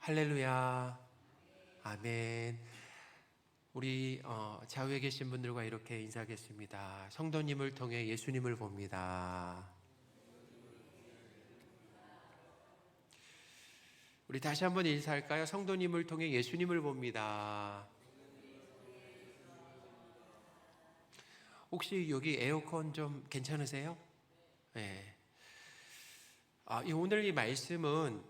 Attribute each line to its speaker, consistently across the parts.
Speaker 1: 할렐루야. 아멘. 우리 좌우에 계신 분들과 이렇게 인사하겠습니다. 성도님을 통해 예수님을 봅니다. 우리 다시 한번 인사할까요? 성도님을 통해 예수님을 봅니다. 혹시 여기 에어컨 좀 괜찮으세요? 네. 오늘 이 말씀은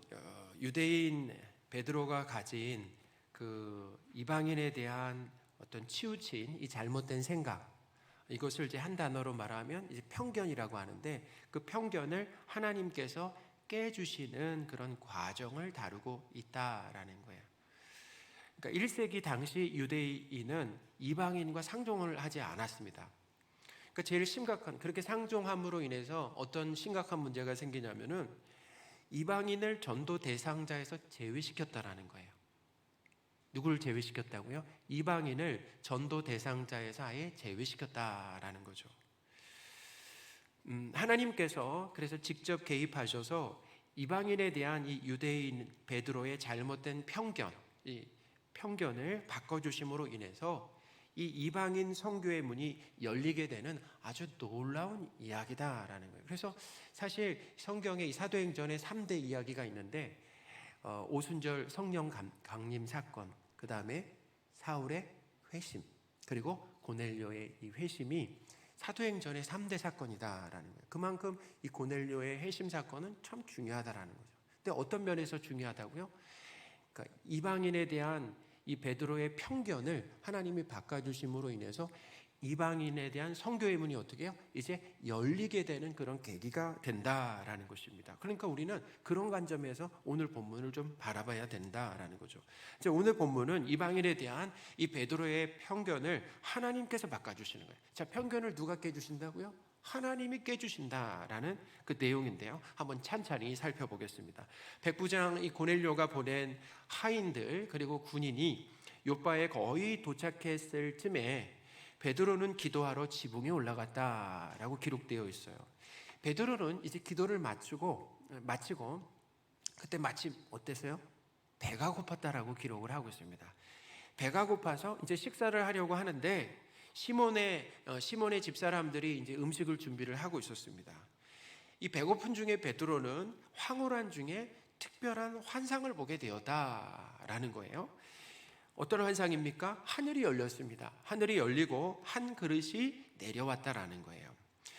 Speaker 1: 유대인 베드로가 가진 그 이방인에 대한 어떤 치우친 이 잘못된 생각, 이것을 이제 한 단어로 말하면 이제 편견이라고 하는데, 그 편견을 하나님께서 깨주시는 그런 과정을 다루고 있다라는 거예요. 그러니까 1세기 당시 유대인은 이방인과 상종을 하지 않았습니다. 그러니까 제일 심각한, 그렇게 상종함으로 인해서 어떤 심각한 문제가 생기냐면은 이방인을 전도 대상자에서 제외시켰다라는 거예요. 누구를 제외시켰다고요? 이방인을 전도 대상자에서 아예 제외시켰다라는 거죠. 하나님께서 그래서 직접 개입하셔서 이방인에 대한 이 유대인 베드로의 잘못된 편견, 이 편견을 바꿔주심으로 인해서 이 이방인 선교의 문이 열리게 되는 아주 놀라운 이야기다라는 거예요. 그래서 사실 성경에 이 사도행전에 3대 이야기가 있는데, 오순절 성령 강림 사건, 그 다음에 사울의 회심, 그리고 고넬료의 이 회심이 사도행전의 3대 사건이다라는 거예요. 그만큼 이 고넬료의 회심 사건은 참 중요하다라는 거죠. 근데 어떤 면에서 중요하다고요? 그러니까 이방인에 대한 이 베드로의 편견을 하나님이 바꿔주심으로 인해서 이방인에 대한 선교의 문이 어떻게 해요? 이제 열리게 되는 그런 계기가 된다라는 것입니다. 그러니까 우리는 그런 관점에서 오늘 본문을 좀 바라봐야 된다라는 거죠. 이제 오늘 본문은 이방인에 대한 이 베드로의 편견을 하나님께서 바꿔주시는 거예요. 자, 편견을 누가 깨주신다고요? 하나님이 깨주신다라는 그 내용인데요. 한번 찬찬히 살펴보겠습니다. 백부장 이 고넬료가 보낸 하인들 그리고 군인이 요바에 거의 도착했을 쯤에 베드로는 기도하러 지붕에 올라갔다라고 기록되어 있어요. 베드로는 이제 기도를 마치고 그때 마침 어땠어요? 배가 고팠다라고 기록을 하고 있습니다. 배가 고파서 이제 식사를 하려고 하는데 시몬의 집사람들이 이제 음식을 준비를 하고 있었습니다. 이 배고픈 중에 베드로는 황홀한 중에 특별한 환상을 보게 되었다라는 거예요. 어떤 환상입니까? 하늘이 열렸습니다. 하늘이 열리고 한 그릇이 내려왔다라는 거예요.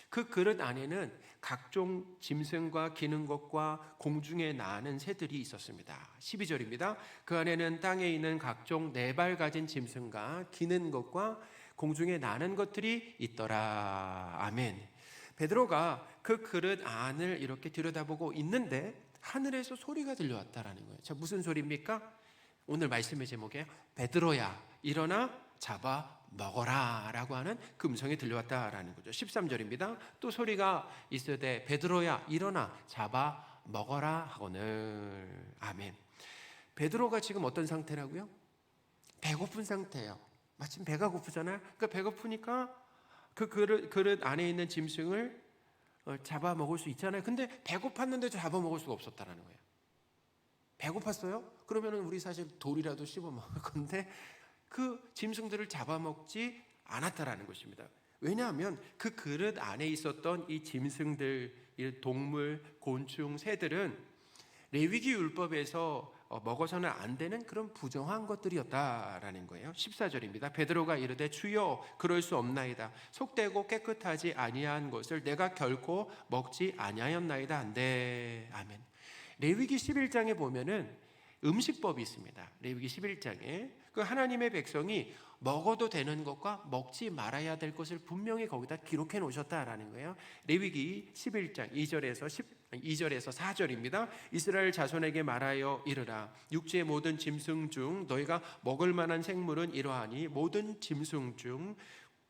Speaker 1: 그 그릇 안에는 각종 짐승과 기는 것과 공중에 나는 새들이 있었습니다. 12절입니다. 그 안에는 땅에 있는 각종 네 발 가진 짐승과 기는 것과 공중에 나는 것들이 있더라. 아멘. 베드로가 그 그릇 안을 이렇게 들여다보고 있는데 하늘에서 소리가 들려왔다라는 거예요. 자, 무슨 소리입니까? 오늘 말씀의 제목에 베드로야 일어나 잡아 먹어라 라고 하는 그 음성이 들려왔다라는 거죠. 13절입니다. 또 소리가 있으되 베드로야 일어나 잡아 먹어라 하거늘. 아멘. 베드로가 지금 어떤 상태라고요? 배고픈 상태예요. 마침 배가 고프잖아요. 그러니까 배고프니까 그 그릇 안에 있는 짐승을 잡아 먹을 수 있잖아요. 근데 배고팠는데 잡아 먹을 수가 없었다라는 거예요. 배고팠어요? 그러면 우리 사실 돌이라도 씹어 먹을 건데 그 짐승들을 잡아먹지 않았다라는 것입니다. 왜냐하면 그 그릇 안에 있었던 이 짐승들, 이 동물, 곤충, 새들은 레위기 율법에서 먹어서는 안 되는 그런 부정한 것들이었다라는 거예요. 14절입니다. 베드로가 이르되 주여 그럴 수 없나이다. 속되고 깨끗하지 아니한 것을 내가 결코 먹지 아니하였나이다 한데. 아멘. 레위기 11장에 보면은 음식법이 있습니다. 레위기 11장에 그 하나님의 백성이 먹어도 되는 것과 먹지 말아야 될 것을 분명히 거기다 기록해 놓으셨다라는 거예요. 레위기 11장 2절에서 4절입니다. 이스라엘 자손에게 말하여 이르라. 육지의 모든 짐승 중 너희가 먹을 만한 생물은 이러하니 모든 짐승 중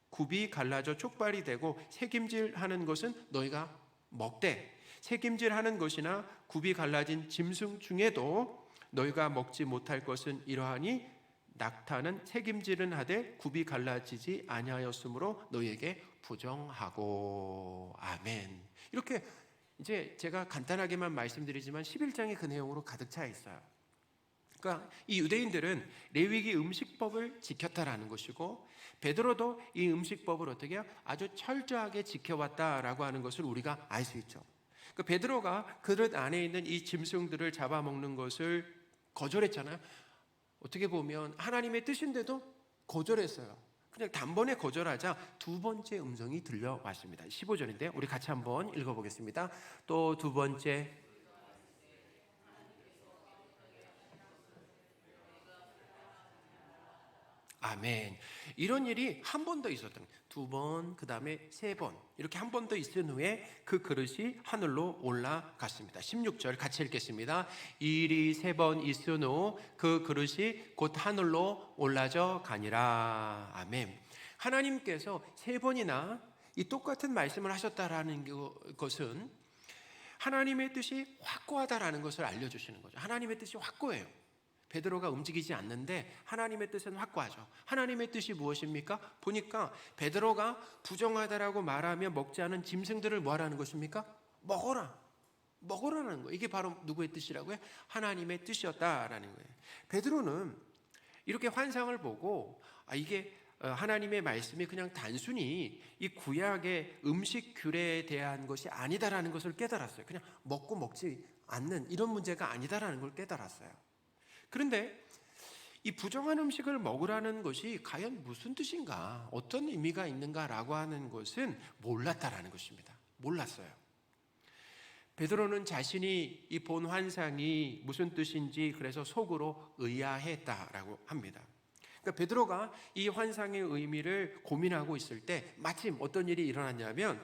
Speaker 1: 굽이 갈라져 촉발이 되고 새김질하는 것은 너희가 먹되 새김질하는 것이나 굽이 갈라진 짐승 중에도 너희가 먹지 못할 것은 이러하니 낙타는 새김질은 하되 굽이 갈라지지 아니하였으므로 너희에게 부정하고. 아멘. 이렇게 이제 제가 간단하게만 말씀드리지만 11장이 그 내용으로 가득 차 있어요. 그러니까 이 유대인들은 레위기 음식법을 지켰다라는 것이고, 베드로도 이 음식법을 어떻게 해요? 아주 철저하게 지켜왔다라고 하는 것을 우리가 알 수 있죠. 그러니까 베드로가 그릇 안에 있는 이 짐승들을 잡아먹는 것을 거절했잖아요. 어떻게 보면 하나님의 뜻인데도 거절했어요. 그냥 단번에 거절하자 두 번째 음성이 들려왔습니다. 15절인데 우리 같이 한번 읽어보겠습니다. 또 두 번째, 아멘. 이런 일이 한 번 더 있었던 거예요. 두 번, 그 다음에 세 번, 이렇게 한 번 더 있은 후에 그 그릇이 하늘로 올라갔습니다. 16절 같이 읽겠습니다. 이 일이 세 번 있은 후 그 그릇이 곧 하늘로 올라져 가니라. 아멘. 하나님께서 세 번이나 이 똑같은 말씀을 하셨다라는 것은 하나님의 뜻이 확고하다라는 것을 알려주시는 거죠. 하나님의 뜻이 확고해요. 베드로가 움직이지 않는데 하나님의 뜻은 확고하죠. 하나님의 뜻이 무엇입니까? 보니까 베드로가 부정하다라고 말하며 먹지 않은 짐승들을 뭐하라는 것입니까? 먹으라는 거예요. 이게 바로 누구의 뜻이라고요? 하나님의 뜻이었다라는 거예요. 베드로는 이렇게 환상을 보고 이게 하나님의 말씀이 그냥 단순히 이 구약의 음식 규례에 대한 것이 아니다라는 것을 깨달았어요. 그냥 먹고 먹지 않는 이런 문제가 아니다라는 걸 깨달았어요. 그런데 이 부정한 음식을 먹으라는 것이 과연 무슨 뜻인가, 어떤 의미가 있는가라고 하는 것은 몰랐다라는 것입니다. 몰랐어요. 베드로는 자신이 이 본 환상이 무슨 뜻인지 그래서 속으로 의아했다라고 합니다. 그러니까 베드로가 이 환상의 의미를 고민하고 있을 때 마침 어떤 일이 일어났냐면,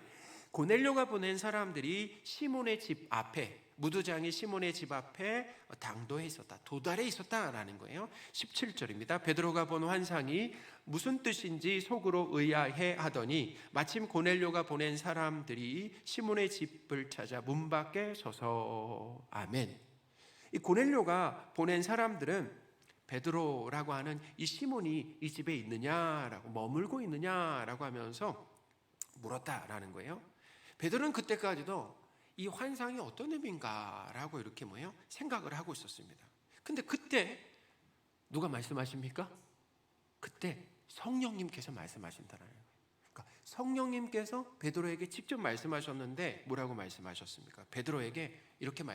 Speaker 1: 고넬료가 보낸 사람들이 시몬의 집 앞에, 무두장이 시몬의 집 앞에 당도해 있었다, 도달해 있었다라는 거예요. 17절입니다. 베드로가 본 환상이 무슨 뜻인지 속으로 의아해 하더니 마침 고넬료가 보낸 사람들이 시몬의 집을 찾아 문 밖에 서서. 아멘. 이 고넬료가 보낸 사람들은 베드로라고 하는 이 시몬이 이 집에 있느냐라고, 머물고 있느냐라고 하면서 물었다라는 거예요. 베드로는 그때까지도 이 환상이 어떤 의미인가라고 이렇게 생각을 하고 있었습니다. 근데 그때 누가 말씀하십니까? 그때 성령님께서 말씀하신다는 거예요. 그러니까 성령님께서 베드로에게 직접 말씀하셨는데 뭐라고 말씀하셨습니까? 베드로에게 이렇게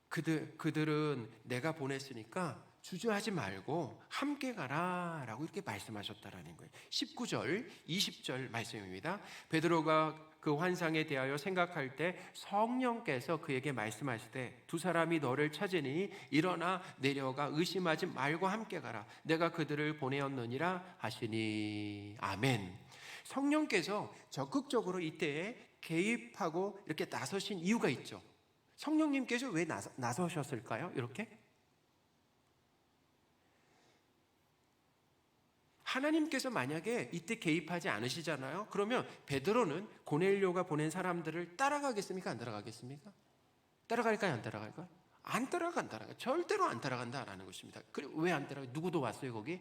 Speaker 1: 그들은 내가 보냈으니까 주저하지 말고 함께 가라 라고 이렇게 말씀하셨다라는 거예요. 19절 20절 말씀입니다. 베드로가 그 환상에 대하여 생각할 때 성령께서 그에게 말씀하실 때 두 사람이 너를 찾으니 일어나 내려가 의심하지 말고 함께 가라, 내가 그들을 보내었느니라 하시니. 아멘. 성령께서 적극적으로 이때에 개입하고 이렇게 나서신 이유가 있죠. 성령님께서 왜 나서셨을까요? 이렇게 하나님께서 만약에 이때 개입하지 않으시잖아요. 그러면 베드로는 고넬료가 보낸 사람들을 따라가겠습니까? 안 따라가겠습니까? 따라갈까요? 안 따라갈까요? 안 따라간다. 절대로 안 따라간다라는 것입니다. 왜 안 따라가요? 누구도 왔어요 거기?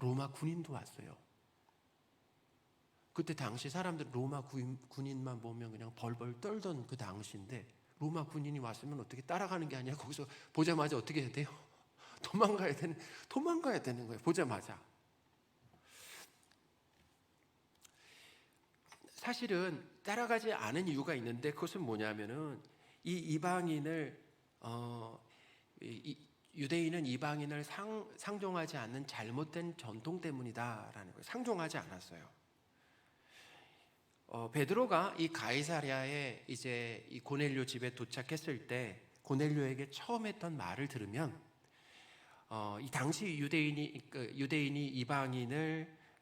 Speaker 1: 로마 군인도 왔어요. 그때 당시 사람들 로마 군인만 보면 그냥 벌벌 떨던 그 당시인데, 로마 군인이 왔으면 어떻게 따라가는 게 아니라 거기서 보자마자 어떻게 해야 돼요? 도망가야 되는 거예요. 보자마자. 사실은 따라가지 않은 이유가 있는데, 그것은 뭐냐면은 이 이방인을 유대인은 이방인을 상종하지 않는 잘못된 전통 때문이다라는 거예요. 상종하지 않았어요. 베드로가 이 가이사랴에 이제 이 고넬료 집에 도착했을 때 고넬료에게 처음 했던 말을 들으면 이 당시 유대인이 이방인과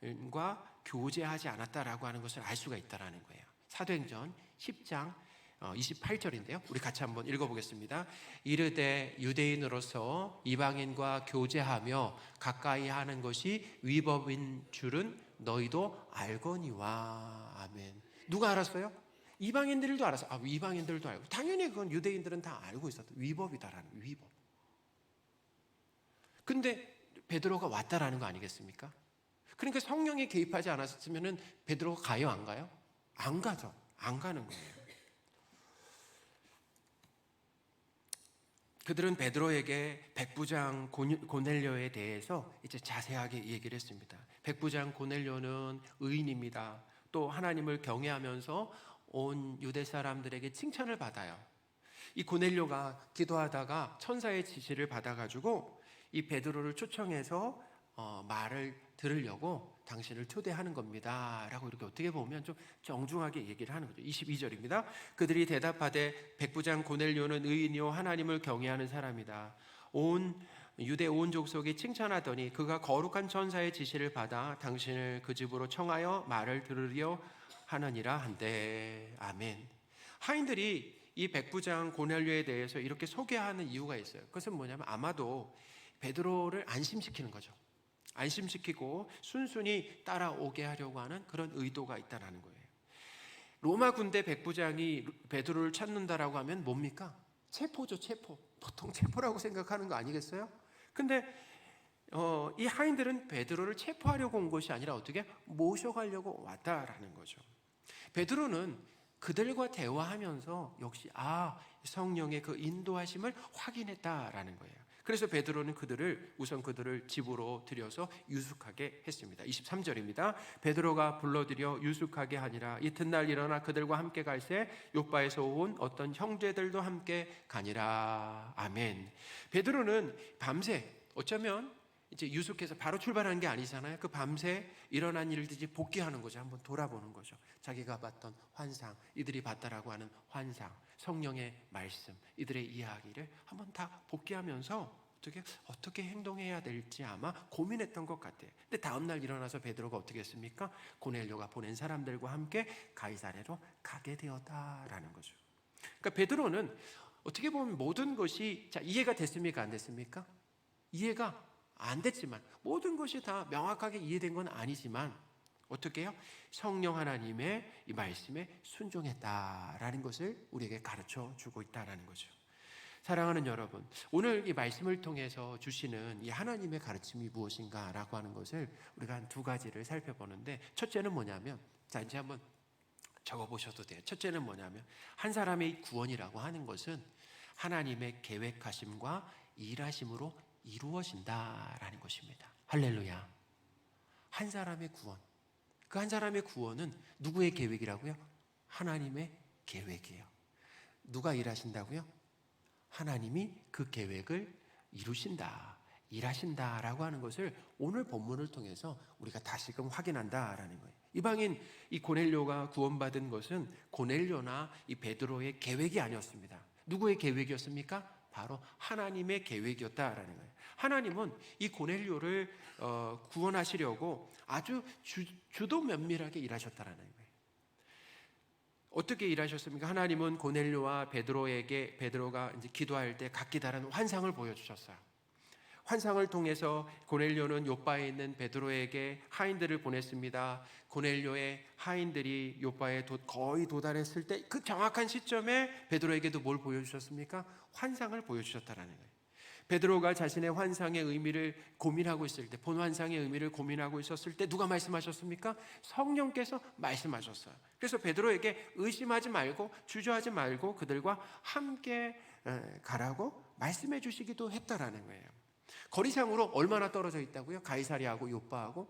Speaker 1: 교제하지 않았다라고 하는 것을 알 수가 있다라는 거예요. 사도행전 10장 28절인데요. 우리 같이 한번 읽어보겠습니다. 이르되 유대인으로서 이방인과 교제하며 가까이 하는 것이 위법인 줄은 너희도 알거니와. 아멘. 누가 알았어요? 이방인들도 알았어요. 이방인들도 알고, 당연히 그건 유대인들은 다 알고 있었다. 위법이다라는, 위법. 근데 베드로가 왔다라는 거 아니겠습니까? 그러니까 성령이 개입하지 않았으면 베드로가 가요, 안 가요? 안 가죠. 안 가는 거예요. 그들은 베드로에게 백부장 고넬료에 대해서 이제 자세하게 얘기를 했습니다. 백부장 고넬료는 의인입니다. 또 하나님을 경외하면서 온 유대 사람들에게 칭찬을 받아요. 이 고넬료가 기도하다가 천사의 지시를 받아가지고 이 베드로를 초청해서 말을 들으려고 당신을 초대하는 겁니다 라고 이렇게 어떻게 보면 좀 정중하게 얘기를 하는 거죠. 22절입니다. 그들이 대답하되 백부장 고넬료는 의인이요 하나님을 경외하는 사람이다. 유대 온 족속이 칭찬하더니 그가 거룩한 천사의 지시를 받아 당신을 그 집으로 청하여 말을 들으려 하느니라 한대. 아멘. 하인들이 이 백부장 고넬료에 대해서 이렇게 소개하는 이유가 있어요. 그것은 뭐냐면 아마도 베드로를 안심시키는 거죠. 안심시키고 순순히 따라오게 하려고 하는 그런 의도가 있다는 거예요. 로마 군대 백부장이 베드로를 찾는다라고 하면 뭡니까? 체포죠, 체포. 보통 체포라고 생각하는 거 아니겠어요? 근데 이 하인들은 베드로를 체포하려고 온 것이 아니라 어떻게 모셔가려고 왔다라는 거죠. 베드로는 그들과 대화하면서 역시 성령의 그 인도하심을 확인했다라는 거예요. 그래서 베드로는 우선 그들을 집으로 들여서 유숙하게 했습니다. 23절입니다. 베드로가 불러들여 유숙하게 하니라. 이튿날 일어나 그들과 함께 갈새 욥바에서 온 어떤 형제들도 함께 가니라. 아멘. 베드로는 밤새 어쩌면 이제 유숙해서 바로 출발하는 게 아니잖아요. 그 밤새 일어난 일들이 복귀하는 거죠. 한번 돌아보는 거죠. 자기가 봤던 환상, 이들이 봤다라고 하는 환상, 성령의 말씀, 이들의 이야기를 한번 다 복귀하면서 어떻게 행동해야 될지 아마 고민했던 것 같아요. 근데 다음날 일어나서 베드로가 어떻게 했습니까? 고넬료가 보낸 사람들과 함께 가이사랴로 가게 되었다라는 거죠. 그러니까 베드로는 어떻게 보면 모든 것이 이해가 됐습니까? 안 됐습니까? 이해가 안 됐지만 모든 것이 다 명확하게 이해된 건 아니지만 어떻게 해요? 성령 하나님의 이 말씀에 순종했다라는 것을 우리에게 가르쳐 주고 있다라는 거죠. 사랑하는 여러분, 오늘 이 말씀을 통해서 주시는 이 하나님의 가르침이 무엇인가라고 하는 것을 우리가 한 두 가지를 살펴보는데, 첫째는 뭐냐면, 이제 한번 적어보셔도 돼요. 첫째는 뭐냐면 한 사람의 구원이라고 하는 것은 하나님의 계획하심과 일하심으로 이루어진다라는 것입니다. 할렐루야. 한 사람의 구원, 그 한 사람의 구원은 누구의 계획이라고요? 하나님의 계획이에요. 누가 일하신다고요? 하나님이 그 계획을 이루신다, 일하신다라고 하는 것을 오늘 본문을 통해서 우리가 다시금 확인한다라는 거예요. 이방인 이 고넬료가 구원받은 것은 고넬료나 이 베드로의 계획이 아니었습니다. 누구의 계획이었습니까? 바로 하나님의 계획이었다라는 거예요. 하나님은 이 고넬료를 구원하시려고 아주 주도 면밀하게 일하셨다라는 거예요. 어떻게 일하셨습니까? 하나님은 고넬료와 베드로가 이제 기도할 때 각기 다른 환상을 보여주셨어요. 환상을 통해서 고넬료는 욥바에 있는 베드로에게 하인들을 보냈습니다. 고넬료의 하인들이 욥바에 거의 도달했을 때 그 정확한 시점에 베드로에게도 뭘 보여주셨습니까? 환상을 보여주셨다라는 거예요. 베드로가 자신의 환상의 의미를 고민하고 있을 때, 본 환상의 의미를 고민하고 있었을 때 누가 말씀하셨습니까? 성령께서 말씀하셨어요. 그래서 베드로에게 의심하지 말고 주저하지 말고 그들과 함께 가라고 말씀해 주시기도 했다라는 거예요. 거리상으로 얼마나 떨어져 있다고요? 가이사랴하고 욥바하고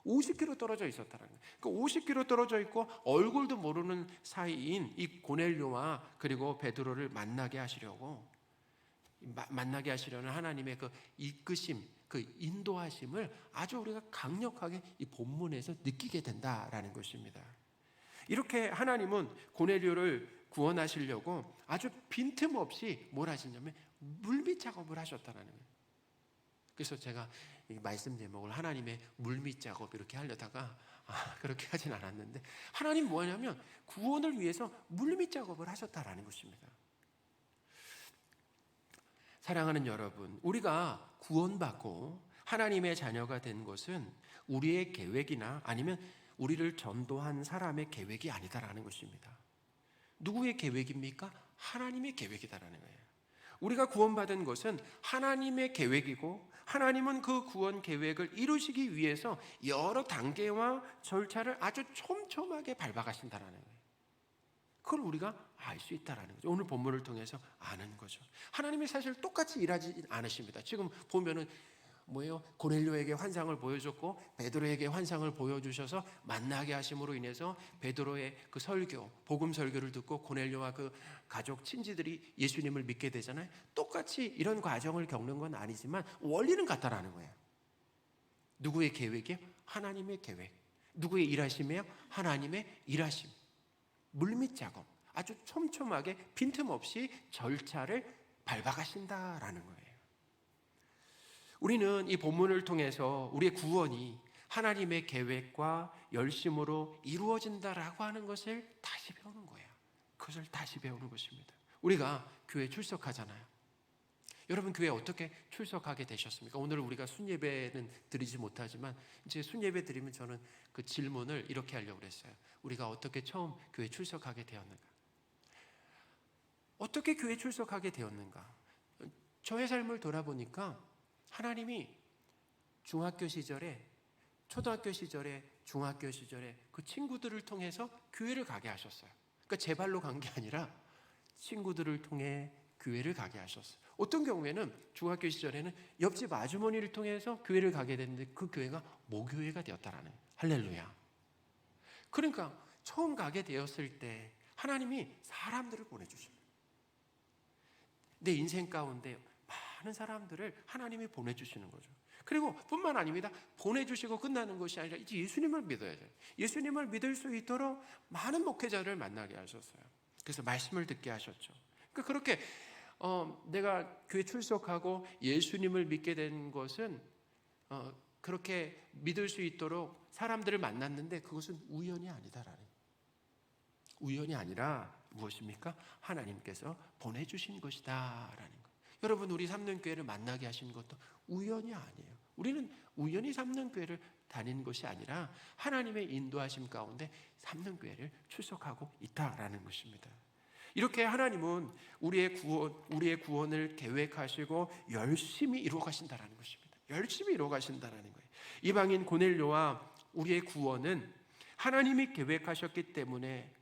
Speaker 1: 50km 떨어져 있었다는 거예요. 그 50km 떨어져 있고 얼굴도 모르는 사이인 이 고넬료와 그리고 베드로를 만나게 하시려는 하나님의 그 이끄심, 그 인도하심을 아주 우리가 강력하게 이 본문에서 느끼게 된다라는 것입니다. 이렇게 하나님은 고넬료를 구원하시려고 아주 빈틈없이 뭘 하시냐면 물밑 작업을 하셨다는 거예요. 그래서 제가 이 말씀 제목을 하나님의 물밑 작업 이렇게 하려다가 그렇게 하진 않았는데, 하나님 뭐냐면 구원을 위해서 물밑 작업을 하셨다라는 것입니다. 사랑하는 여러분, 우리가 구원받고 하나님의 자녀가 된 것은 우리의 계획이나 아니면 우리를 전도한 사람의 계획이 아니다라는 것입니다. 누구의 계획입니까? 하나님의 계획이다라는 거예요. 우리가 구원받은 것은 하나님의 계획이고, 하나님은 그 구원 계획을 이루시기 위해서 여러 단계와 절차를 아주 촘촘하게 밟아가신다라는 거예요. 그걸 우리가 알 수 있다라는 거죠. 오늘 본문을 통해서 아는 거죠. 하나님이 사실 똑같이 일하지 않으십니다. 지금 보면은 뭐예요? 고넬료에게 환상을 보여줬고 베드로에게 환상을 보여주셔서 만나게 하심으로 인해서 베드로의 그 설교, 복음 설교를 듣고 고넬료와 그 가족 친지들이 예수님을 믿게 되잖아요. 똑같이 이런 과정을 겪는 건 아니지만 원리는 같다라는 거예요. 누구의 계획이요? 하나님의 계획. 누구의 일하심이요? 하나님의 일하심. 물밑 작업. 아주 촘촘하게 빈틈없이 절차를 밟아가신다라는 거예요. 우리는 이 본문을 통해서 우리의 구원이 하나님의 계획과 열심으로 이루어진다라고 하는 것을 다시 배우는 거예요. 그것을 다시 배우는 것입니다. 우리가 교회 출석하잖아요. 여러분 교회 어떻게 출석하게 되셨습니까? 오늘 우리가 순예배는 드리지 못하지만 이제 순예배 드리면 저는 그 질문을 이렇게 하려고 그랬어요. 우리가 어떻게 처음 교회 출석하게 되었는가? 어떻게 교회 출석하게 되었는가? 저의 삶을 돌아보니까 하나님이 중학교 시절에, 초등학교 시절에, 중학교 시절에 그 친구들을 통해서 교회를 가게 하셨어요. 그러니까 제 발로 간 게 아니라 친구들을 통해 교회를 가게 하셨어요. 어떤 경우에는 중학교 시절에는 옆집 아주머니를 통해서 교회를 가게 됐는데 그 교회가 모교회가 되었다라는 거예요. 할렐루야. 그러니까 처음 가게 되었을 때 하나님이 사람들을 보내주십니다. 내 인생 가운데 많은 사람들을 하나님이 보내주시는 거죠. 그리고 뿐만 아닙니다. 보내주시고 끝나는 것이 아니라 이제 예수님을 믿어야 돼요. 예수님을 믿을 수 있도록 많은 목회자를 만나게 하셨어요. 그래서 말씀을 듣게 하셨죠. 그러니까 그렇게 내가 교회 출석하고 예수님을 믿게 된 것은 그렇게 믿을 수 있도록 사람들을 만났는데 그것은 우연이 아니다라는 거예요. 우연이 아니라 무엇입니까? 하나님께서 보내주신 것이다라는 거예요. 여러분 우리 삼는교회를 만나게 하신 것도 우연이 아니에요. 우리는 우연히 삼는교회를 다니는 것이 아니라 하나님의 인도하심 가운데 삼는교회를 출석하고 있다라는 것입니다. 이렇게 하나님은 우리의 구원을 계획하시고 열심히 이루어 가신다라는 것입니다. 열심히 이루어 가신다라는 거예요. 이방인 고넬료와 우리의 구원은 하나님이 계획하셨기 때문에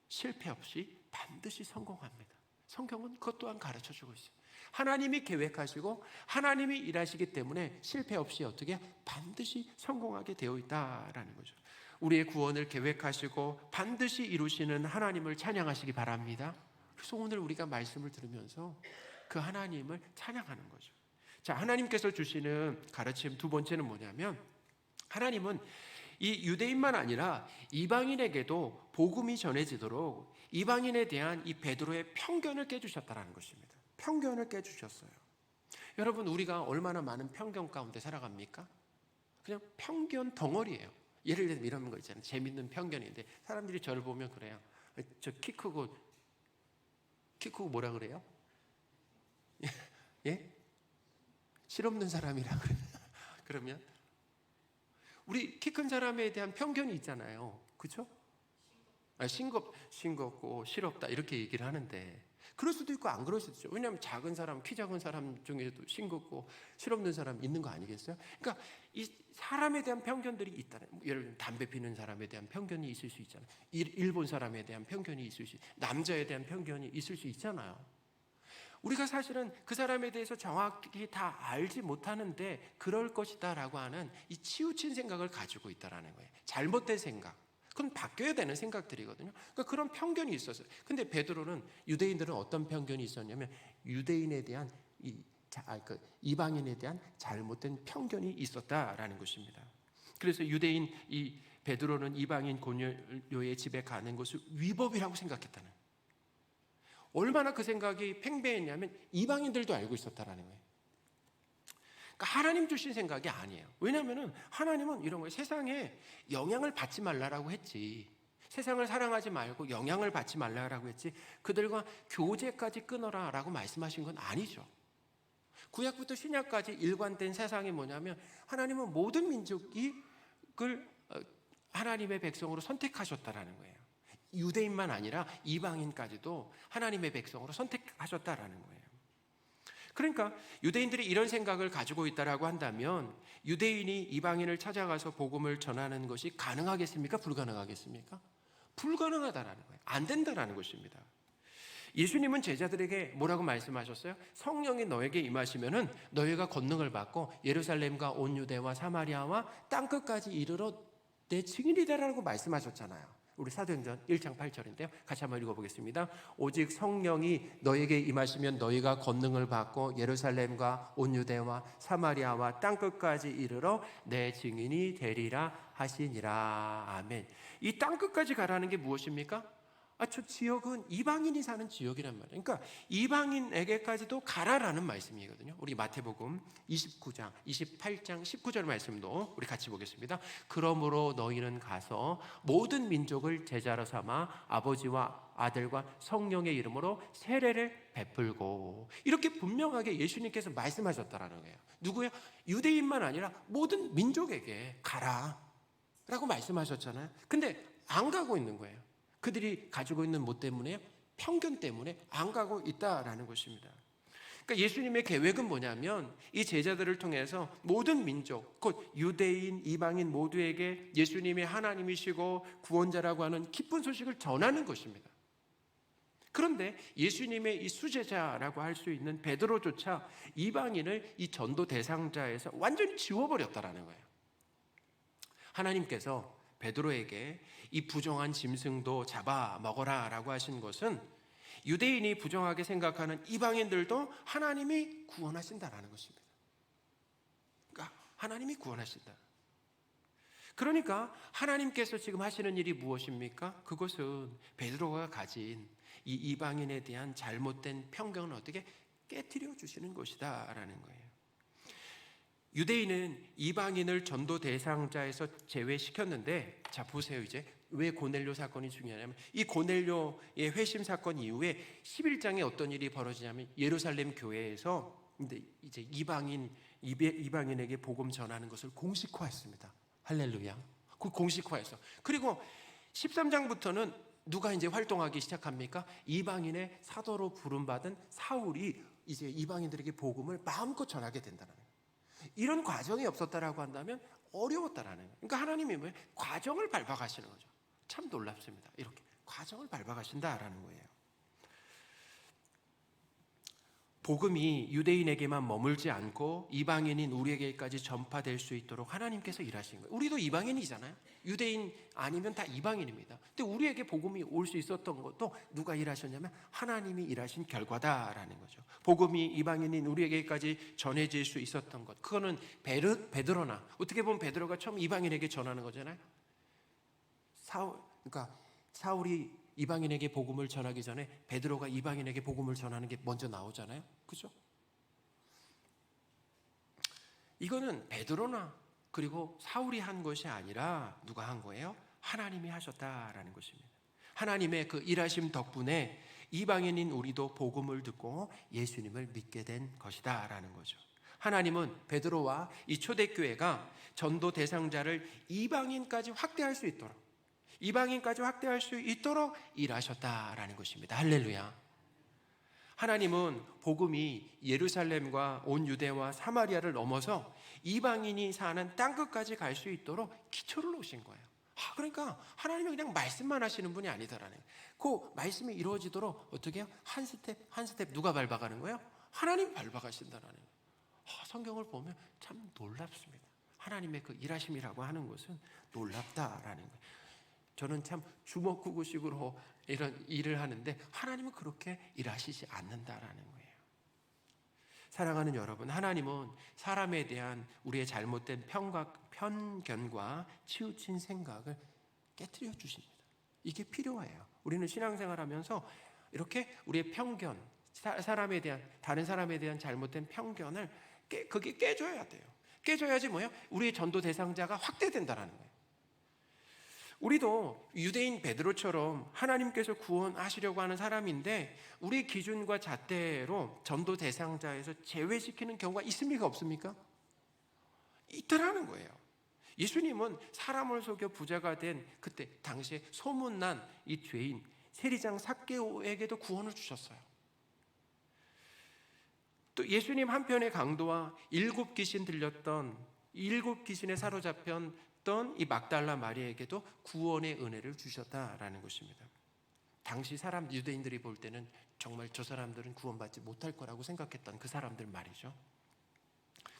Speaker 1: 실패 없이 반드시 성공합니다. 성경은 그것 또한 가르쳐 주고 있어요. 하나님이 계획하시고 하나님이 일하시기 때문에 실패 없이 어떻게 반드시 성공하게 되어 있다라는 거죠. 우리의 구원을 계획하시고 반드시 이루시는 하나님을 찬양하시기 바랍니다. 그래서 오늘 우리가 말씀을 들으면서 그 하나님을 찬양하는 거죠. 자, 하나님께서 주시는 가르침 두 번째는 뭐냐면 하나님은 이 유대인만 아니라 이방인에게도 복음이 전해지도록 이방인에 대한 이 베드로의 편견을 깨주셨다는 것입니다. 편견을 깨주셨어요. 여러분 우리가 얼마나 많은 편견 가운데 살아갑니까? 그냥 편견 덩어리예요. 예를 들면 이런 거 있잖아요. 재밌는 편견인데 사람들이 저를 보면 그래요. 저 키 크고 뭐라 그래요? 예? 실없는 사람이라 그래요. 그러면 우리 키 큰 사람에 대한 편견이 있잖아요. 그렇죠? 싱겁고 실없다 이렇게 얘기를 하는데 그럴 수도 있고 안 그럴 수도 있죠. 왜냐하면 작은 사람, 키 작은 사람 중에도 싱겁고 실없는 사람 있는 거 아니겠어요? 그러니까 이 사람에 대한 편견들이 있다는. 예를 들면 담배 피는 사람에 대한 편견이 있을 수 있잖아요. 일본 사람에 대한 편견이 있을 수 있어요. 남자에 대한 편견이 있을 수 있잖아요. 우리가 사실은 그 사람에 대해서 정확히 다 알지 못하는데 그럴 것이다라고 하는 이 치우친 생각을 가지고 있다라는 거예요. 잘못된 생각. 그건 바뀌어야 되는 생각들이거든요. 그러니까 그런 편견이 있었어요. 근데 베드로는 유대인들은 어떤 편견이 있었냐면 유대인에 대한 이방인에 대한 잘못된 편견이 있었다라는 것입니다. 그래서 유대인 이 베드로는 이방인 고넬료의 집에 가는 것을 위법이라고 생각했다는. 얼마나 그 생각이 팽배했냐면 이방인들도 알고 있었다라는 거예요. 그러니까 하나님 주신 생각이 아니에요. 왜냐하면 하나님은 이런 거예요. 세상에 영향을 받지 말라라고 했지. 세상을 사랑하지 말고 영향을 받지 말라라고 했지. 그들과 교제까지 끊어라라고 말씀하신 건 아니죠. 구약부터 신약까지 일관된 세상이 뭐냐면 하나님은 모든 민족을 하나님의 백성으로 선택하셨다라는 거예요. 유대인만 아니라 이방인까지도 하나님의 백성으로 선택하셨다라는 거예요. 그러니까 유대인들이 이런 생각을 가지고 있다라고 한다면 유대인이 이방인을 찾아가서 복음을 전하는 것이 가능하겠습니까? 불가능하겠습니까? 불가능하다라는 거예요. 안 된다라는 것입니다. 예수님은 제자들에게 뭐라고 말씀하셨어요? 성령이 너에게 임하시면은 너희가 권능을 받고 예루살렘과 온 유대와 사마리아와 땅끝까지 이르러 내 증인이 되라고 말씀하셨잖아요. 우리 사도행전 1장 8절인데요. 같이 한번 읽어보겠습니다. 오직 성령이 너에게 임하시면 너희가 권능을 받고 예루살렘과 온 유대와 사마리아와 땅끝까지 이르러 내 증인이 되리라 하시니라. 아멘. 이 땅끝까지 가라는 게 무엇입니까? 저 지역은 이방인이 사는 지역이란 말이에요. 그러니까 이방인에게까지도 가라라는 말씀이거든요. 우리 마태복음 29장, 28장 19절 말씀도 우리 같이 보겠습니다. 그러므로 너희는 가서 모든 민족을 제자로 삼아 아버지와 아들과 성령의 이름으로 세례를 베풀고, 이렇게 분명하게 예수님께서 말씀하셨다라는 거예요. 누구야? 유대인만 아니라 모든 민족에게 가라 라고 말씀하셨잖아요. 근데 안 가고 있는 거예요. 그들이 가지고 있는 뭐 때문에요? 편견 때문에 안 가고 있다라는 것입니다. 그러니까 예수님의 계획은 뭐냐면 이 제자들을 통해서 모든 민족, 곧 유대인, 이방인 모두에게 예수님이 하나님이시고 구원자라고 하는 기쁜 소식을 전하는 것입니다. 그런데 예수님의 이 수제자라고 할 수 있는 베드로조차 이방인을 이 전도 대상자에서 완전히 지워버렸다라는 거예요. 하나님께서 베드로에게 이 부정한 짐승도 잡아 먹어라 라고 하신 것은 유대인이 부정하게 생각하는 이방인들도 하나님이 구원하신다라는 것입니다. 그러니까 하나님이 구원하신다. 그러니까 하나님께서 지금 하시는 일이 무엇입니까? 그것은 베드로가 가진 이 이방인에 대한 잘못된 편견을 어떻게 깨트려 주시는 것이다 라는 거예요. 유대인은 이방인을 전도 대상자에서 제외시켰는데, 자 보세요. 이제 왜 고넬료 사건이 중요하냐면 이 고넬료의 회심 사건 이후에 11장에 어떤 일이 벌어지냐면 예루살렘 교회에서 근데 이제 이방인에게 복음 전하는 것을 공식화했습니다. 할렐루야. 그 공식화해서. 그리고 13장부터는 누가 이제 활동하기 시작합니까? 이방인의 사도로 부름받은 사울이 이제 이방인들에게 복음을 마음껏 전하게 된다는 거예요. 이런 과정이 없었다라고 한다면 어려웠다라는 거예요. 그러니까 하나님이 왜 과정을 밟아가시는 거죠. 참 놀랍습니다. 이렇게 과정을 밟아가신다라는 거예요. 복음이 유대인에게만 머물지 않고 이방인인 우리에게까지 전파될 수 있도록 하나님께서 일하신 거예요. 우리도 이방인이잖아요. 유대인 아니면 다 이방인입니다. 근데 우리에게 복음이 올 수 있었던 것도 누가 일하셨냐면 하나님이 일하신 결과다라는 거죠. 복음이 이방인인 우리에게까지 전해질 수 있었던 것, 그거는 베드로나, 어떻게 보면 베드로가 처음 이방인에게 전하는 거잖아요. 그러니까 사울이 이방인에게 복음을 전하기 전에 베드로가 이방인에게 복음을 전하는 게 먼저 나오잖아요. 그죠? 이거는 베드로나 그리고 사울이 한 것이 아니라 누가 한 거예요? 하나님이 하셨다라는 것입니다. 하나님의 그 일하심 덕분에 이방인인 우리도 복음을 듣고 예수님을 믿게 된 것이다라는 거죠. 하나님은 베드로와 이 초대교회가 전도 대상자를 이방인까지 확대할 수 있도록 일하셨다라는 것입니다. 할렐루야. 하나님은 복음이 예루살렘과 온 유대와 사마리아를 넘어서 이방인이 사는 땅끝까지 갈 수 있도록 기초를 놓으신 거예요. 그러니까 하나님이 그냥 말씀만 하시는 분이 아니다라는 거예요. 그 말씀이 이루어지도록 어떻게 해요? 한 스텝 한 스텝 누가 밟아가는 거예요? 하나님 밟아가신다라는 거예요. 성경을 보면 참 놀랍습니다. 하나님의 그 일하심이라고 하는 것은 놀랍다라는 거예요. 저는 참 주먹구구식으로 이런 일을 하는데 하나님은 그렇게 일하시지 않는다라는 거예요. 사랑하는 여러분, 하나님은 사람에 대한 우리의 잘못된 편견과 치우친 생각을 깨트려 주십니다. 이게 필요해요. 우리는 신앙생활하면서 이렇게 우리의 편견, 사람에 대한, 다른 사람에 대한 잘못된 편견을 그게 깨져야 돼요. 깨져야지 뭐예요? 우리의 전도 대상자가 확대된다라는 거예요. 우리도 유대인 베드로처럼 하나님께서 구원하시려고 하는 사람인데 우리 기준과 잣대로 전도 대상자에서 제외시키는 경우가 있습니까? 없습니까? 있더라는 거예요. 예수님은 사람을 속여 부자가 된 그때 당시에 소문난 이 죄인 세리장 삭개오에게도 구원을 주셨어요. 또 예수님 한편의 강도와 7 귀신 들렸던 7 귀신에 사로잡혔던 이 막달라 마리아에게도 구원의 은혜를 주셨다라는 것입니다. 당시 사람 유대인들이 볼 때는 정말 저 사람들은 구원받지 못할 거라고 생각했던 그 사람들 말이죠.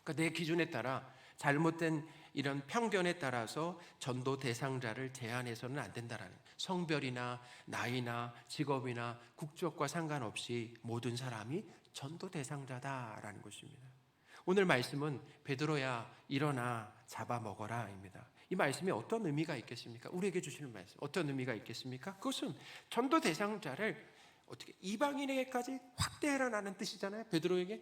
Speaker 1: 그러니까 내 기준에 따라 잘못된 이런 편견에 따라서 전도 대상자를 제한해서는 안 된다라는, 성별이나 나이나 직업이나 국적과 상관없이 모든 사람이 전도 대상자다라는 것입니다. 오늘 말씀은 베드로야 일어나 잡아먹어라입니다. 이 말씀이 어떤 의미가 있겠습니까? 우리에게 주시는 말씀 어떤 의미가 있겠습니까? 그것은 전도 대상자를 어떻게 이방인에게까지 확대해라는 뜻이잖아요. 베드로에게.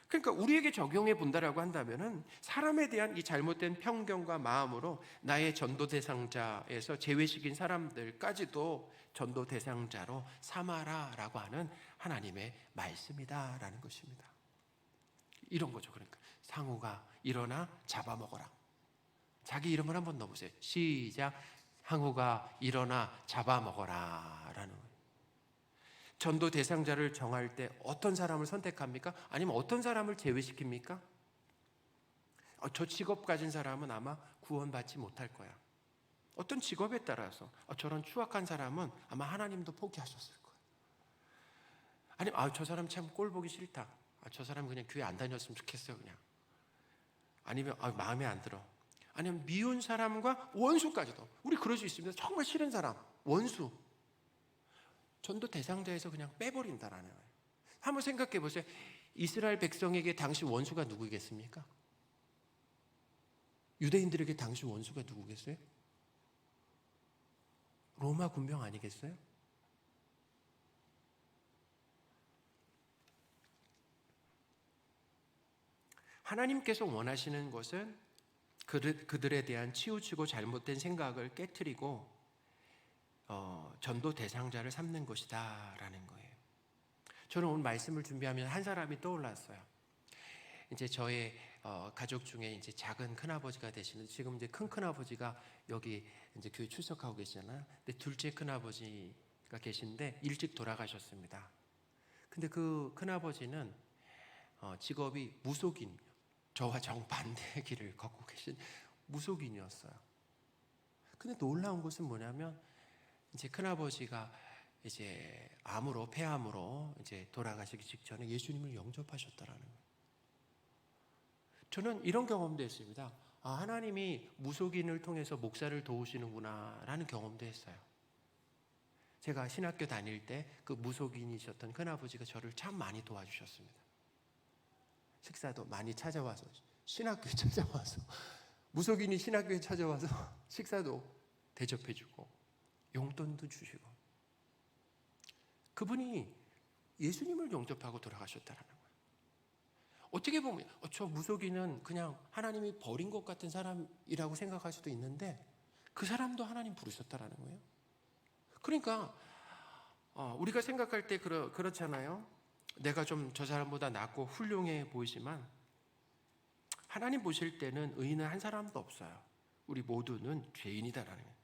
Speaker 1: 그러니까 우리에게 적용해 본다라고 한다면은 사람에 대한 이 잘못된 편견과 마음으로 나의 전도 대상자에서 제외시킨 사람들까지도 전도 대상자로 삼아라라고 하는 하나님의 말씀이다라는 것입니다. 이런 거죠. 그러니까 상우가 일어나 잡아먹어라. 자기 이름을 한번 넣어보세요. 시작. 상우가 일어나 잡아먹어라 라는 거예요. 전도 대상자를 정할 때 어떤 사람을 선택합니까? 아니면 어떤 사람을 제외시킵니까? 저 직업 가진 사람은 아마 구원받지 못할 거야. 어떤 직업에 따라서 저런 추악한 사람은 아마 하나님도 포기하셨을 거예요. 아니면 저 사람 참 꼴 보기 싫다. 저 사람 그냥 교회 안 다녔으면 좋겠어요 그냥. 아니면 마음에 안 들어. 아니면 미운 사람과 원수까지도. 우리 그럴 수 있습니다. 정말 싫은 사람, 원수. 전도 대상자에서 그냥 빼버린다라는 거예요. 한번 생각해 보세요. 이스라엘 백성에게 당시 원수가 누구겠습니까? 유대인들에게 당시 원수가 누구겠어요? 로마 군병 아니겠어요? 하나님께서 원하시는 것은 그들에 대한 치우치고 잘못된 생각을 깨트리고 전도 대상자를 삼는 것이다 라는 거예요. 저는 오늘 말씀을 준비하면 한 사람이 떠올랐어요. 이제 저의 가족 중에 이제 작은 큰아버지가 되시는, 지금 이제 큰 큰아버지가 여기 이제 교회 출석하고 계시잖아요. 근데 둘째 큰아버지가 계신데 일찍 돌아가셨습니다. 근데 그 큰아버지는 직업이 무속인, 저와 정반대의 길을 걷고 계신 무속인이었어요. 근데 놀라운 것은 뭐냐면 이제 큰아버지가 이제 암으로, 폐암으로 이제 돌아가시기 직전에 예수님을 영접하셨다라는 거예요. 저는 이런 경험도 했습니다. 하나님이 무속인을 통해서 목사를 도우시는구나라는 경험도 했어요. 제가 신학교 다닐 때 그 무속인이셨던 큰아버지가 저를 참 많이 도와주셨습니다. 식사도 많이 찾아와서, 신학교에 찾아와서, 무속인이 신학교에 찾아와서 식사도 대접해주고 용돈도 주시고, 그분이 예수님을 영접하고 돌아가셨다는 거예요. 어떻게 보면 저 무속인은 그냥 하나님이 버린 것 같은 사람이라고 생각할 수도 있는데 그 사람도 하나님 부르셨다는 거예요. 그러니까 우리가 생각할 때 그렇잖아요. 내가 좀 저 사람보다 낫고 훌륭해 보이지만 하나님 보실 때는 의인은 한 사람도 없어요. 우리 모두는 죄인이다라는 거예요.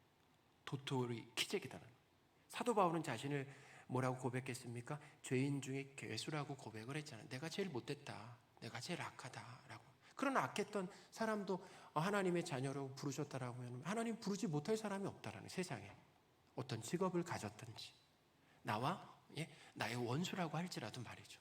Speaker 1: 도토리 키재기다라는 거예요. 사도 바울은 자신을 뭐라고 고백했습니까? 죄인 중에 괴수라고 고백을 했잖아요. 내가 제일 못됐다, 내가 제일 악하다라고. 그런 악했던 사람도 하나님의 자녀로 부르셨다라고 하면 하나님 부르지 못할 사람이 없다라는, 세상에 어떤 직업을 가졌든지 나의 원수라고 할지라도 말이죠.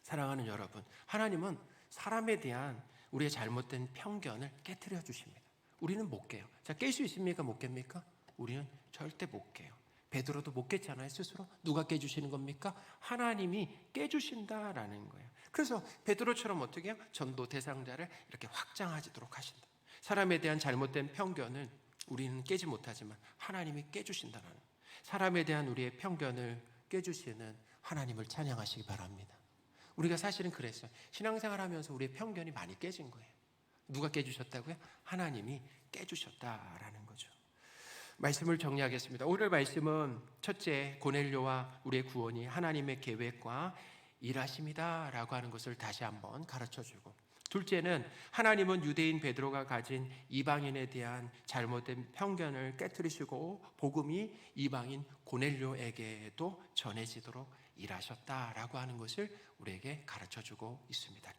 Speaker 1: 사랑하는 여러분, 하나님은 사람에 대한 우리의 잘못된 편견을 깨트려 주십니다. 우리는 못 깨요. 자, 깰 수 있습니까? 못 깹니까? 우리는 절대 못 깨요. 베드로도 못 깼잖아요, 스스로. 누가 깨주시는 겁니까? 하나님이 깨주신다라는 거예요. 그래서 베드로처럼 어떻게 해요? 전도 대상자를 이렇게 확장하도록 하신다. 사람에 대한 잘못된 편견을 우리는 깨지 못하지만 하나님이 깨주신다는 거예요. 사람에 대한 우리의 편견을 깨주시는 하나님을 찬양하시기 바랍니다. 우리가 사실은 그랬어요. 신앙생활 하면서 우리의 편견이 많이 깨진 거예요. 누가 깨주셨다고요? 하나님이 깨주셨다라는 거죠. 말씀을 정리하겠습니다. 오늘 말씀은 첫째, 고넬료와 우리의 구원이 하나님의 계획과 일하심이다라고 하는 것을 다시 한번 가르쳐주고, 둘째는 하나님은 유대인 베드로가 가진 이방인에 대한 잘못된 편견을 깨트리시고 복음이 이방인 고넬료에게도 전해지도록 일하셨다라고 하는 것을 우리에게 가르쳐주고 있습니다.